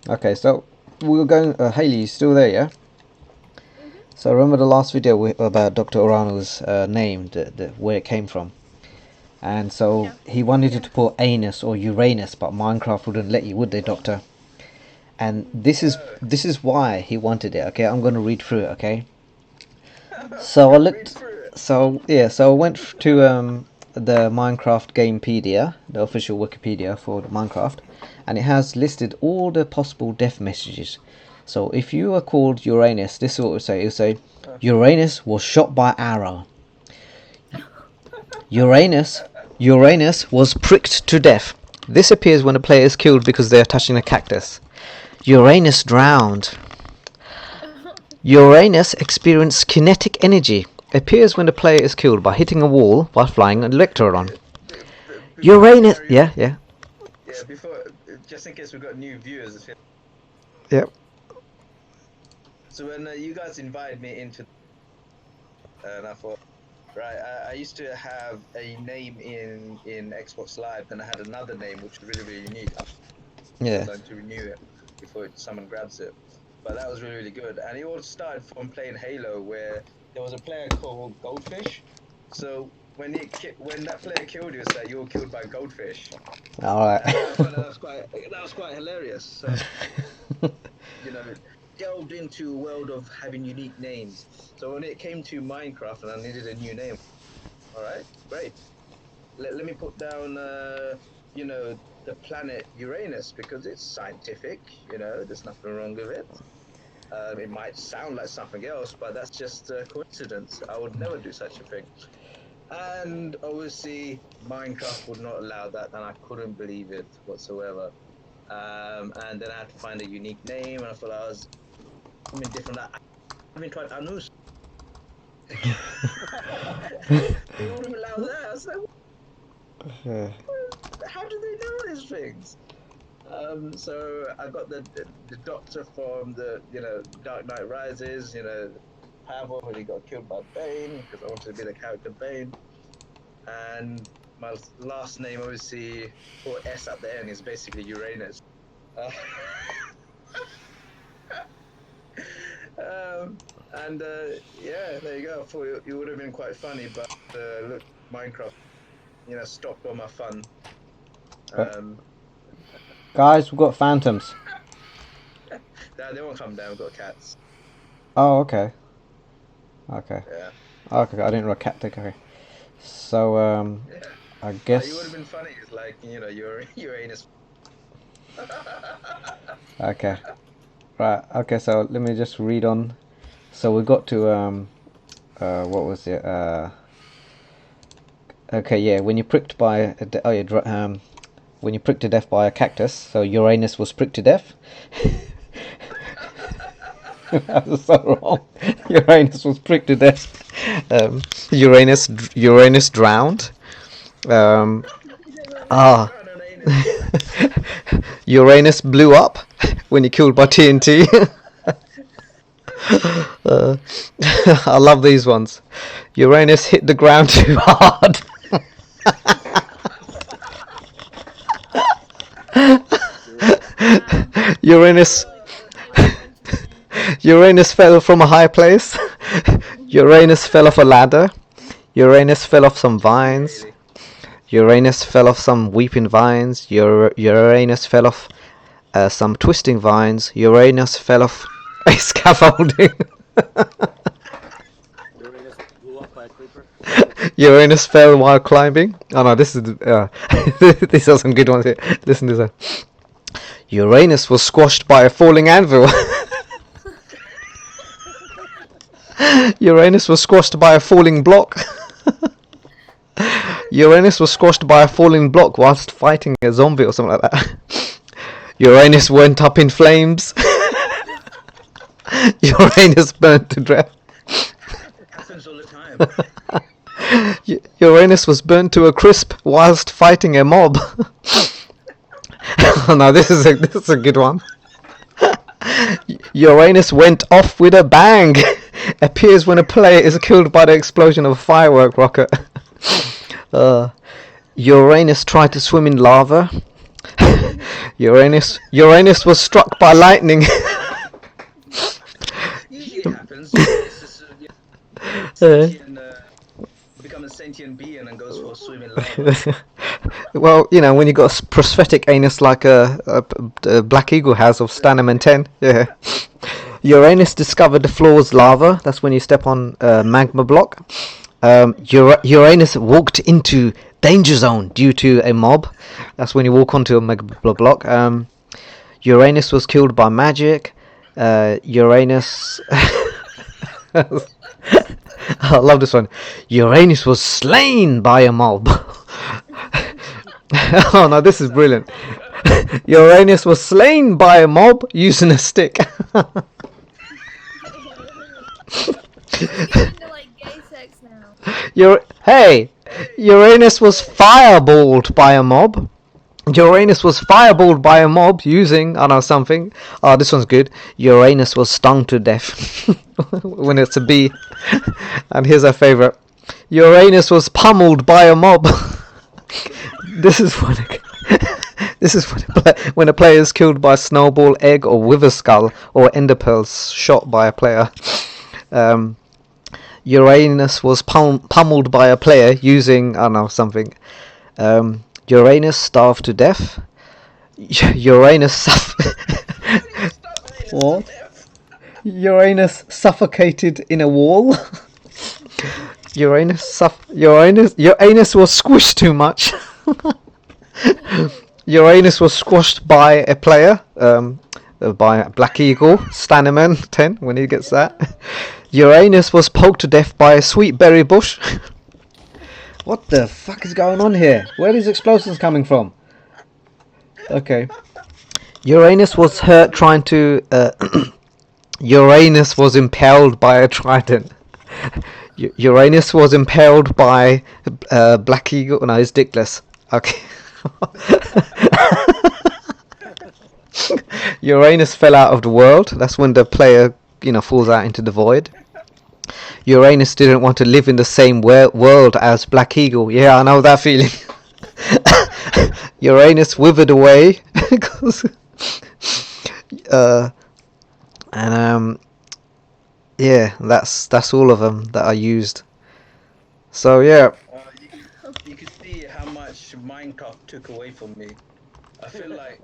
Okay, so we were going. Haley, you still there? Yeah. So remember the last video about Dr. Orano's name, where it came from, and so Yeah. he wanted you to put anus or Uranus, but Minecraft wouldn't let you, would they, Doctor? And this is why he wanted it. Okay, I'm going to read through it. Okay. So I Read looked. through it. So yeah. So I went to the Minecraft Gamepedia, the official Wikipedia for the Minecraft, and it has listed all the possible death messages. So if you are called Uranus, this is what it would say. It would say, Uranus was shot by arrow. Uranus was pricked to death. This appears when a player is killed because they are touching a cactus. Uranus drowned. Uranus experienced kinetic energy. Appears when the player is killed by hitting a wall while flying an electron. Before you Uranus. carry on, Yeah. yeah, before, just in case we've got new viewers. Yep. So when you guys invited me into, and I thought, right, I used to have a name in Xbox Live, and I had another name which was really, really unique. Yeah. I'm going to renew it before someone grabs it. But that was really, really good. And it all started from playing Halo, where there was a player called Goldfish. So when that player killed you, it's like you were killed by goldfish. All right. And I thought that was quite hilarious. So, you know, delved into a world of having unique names. So when it came to Minecraft and I needed a new name, all right, great. Let me put down, the planet Uranus, because it's scientific. There's nothing wrong with it. It might sound like something else, but that's just a coincidence. I would never do such a thing. And obviously, Minecraft would not allow that, and I couldn't believe it whatsoever. And then I had to find a unique name, and I thought I was something different. I haven't tried Anus. They wouldn't allow that. I was like, how do they know these things? So I got the Doctor from the Dark Knight Rises. Pavel when he got killed by Bane, because I wanted to be the character Bane. And my last name, obviously, for S at the end, is basically Uranus. Yeah, there you go. I thought it would have been quite funny, but look, Minecraft, stopped all my fun. Guys, we've got phantoms. They won't come down. We've got cats. Oh, okay. Okay. Yeah. Okay, I didn't know a cat thing. Okay. So, Yeah. I It would guess. have been funny. It's like Uranus. Okay. Right. Okay. So let me just read on. So we got to what was it? Okay. Yeah. When you're pricked by when you're pricked to death by a cactus. So Uranus was pricked to death. That was so wrong. Uranus was pricked to death. Uranus drowned. Um, ah. Uranus blew up when he killed by TNT. I love these ones. Uranus hit the ground too hard. Uranus Uranus fell from a high place. Uranus fell off a ladder. Uranus fell off some vines. Really? Uranus fell off some weeping vines. Uranus fell off some twisting vines. Uranus fell off a scaffolding. Uranus blew up by a creeper. Uranus fell while climbing. Oh no, this is these are some good ones here. Listen to this. Uranus was squashed by a falling anvil. Uranus was squashed by a falling block. Uranus was squashed by a falling block whilst fighting a zombie or something like that. Uranus went up in flames. Uranus burnt to death. It happens all the time. Uranus was burnt to a crisp whilst fighting a mob. Oh no, this is a good one. Uranus went off with a bang. Appears when a player is killed by the explosion of a firework rocket. Uranus tried to swim in lava. Uranus was struck by lightning. Usually happens. It's just, sentient, become a sentient being and goes for a swim in lava. Well, you know, when you got a prosthetic anus like a Black Eagle has of Staneman 10, yeah. Uranus discovered the floor's lava. That's when you step on a magma block. Uranus walked into danger zone due to a mob. That's when you walk onto a magma block. Uranus was killed by magic. Uranus. I love this one. Uranus was slain by a mob. Oh no, this is brilliant. Uranus was slain by a mob using a stick. Getting into like gay sex now. Hey, Uranus was fireballed by a mob. Uranus was fireballed by a mob using, I don't know, something. Oh, this one's good. Uranus was stung to death. When it's a bee. And here's our favourite. Uranus was pummeled by a mob. This is when when a player is killed by a snowball, egg, or wither skull, or ender pearls shot by a player. Uranus was pummeled by a player using, I don't know, something. Uranus starved to death. Uranus what? Uranus suffocated in a wall. Uranus was squished too much. Uranus was squashed by a player, by Black Eagle, Staneman 10, when he gets that. Uranus was poked to death by a sweet berry bush. What the fuck is going on here? Where are these explosions coming from? Okay. Uranus was hurt trying to... Uranus was impaled by a trident. Uranus was impaled by Black Eagle. No, he's dickless. Okay. Uranus fell out of the world. That's when the player, falls out into the void. Uranus didn't want to live in the same world as Black Eagle. Yeah, I know that feeling. Uranus withered away. Yeah, that's all of them that I used. So yeah. You can see how much Minecraft took away from me. I feel like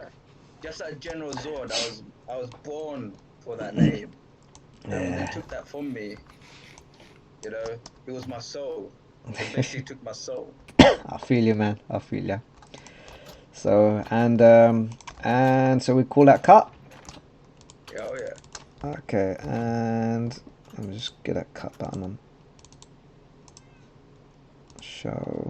just like General Zord, I was born for that name. And when they took that from me, it was my soul. It basically took my soul. I feel you, man. I feel you. So and so we call that cut. Oh yeah. Okay, and let me just get that cut button on. Show.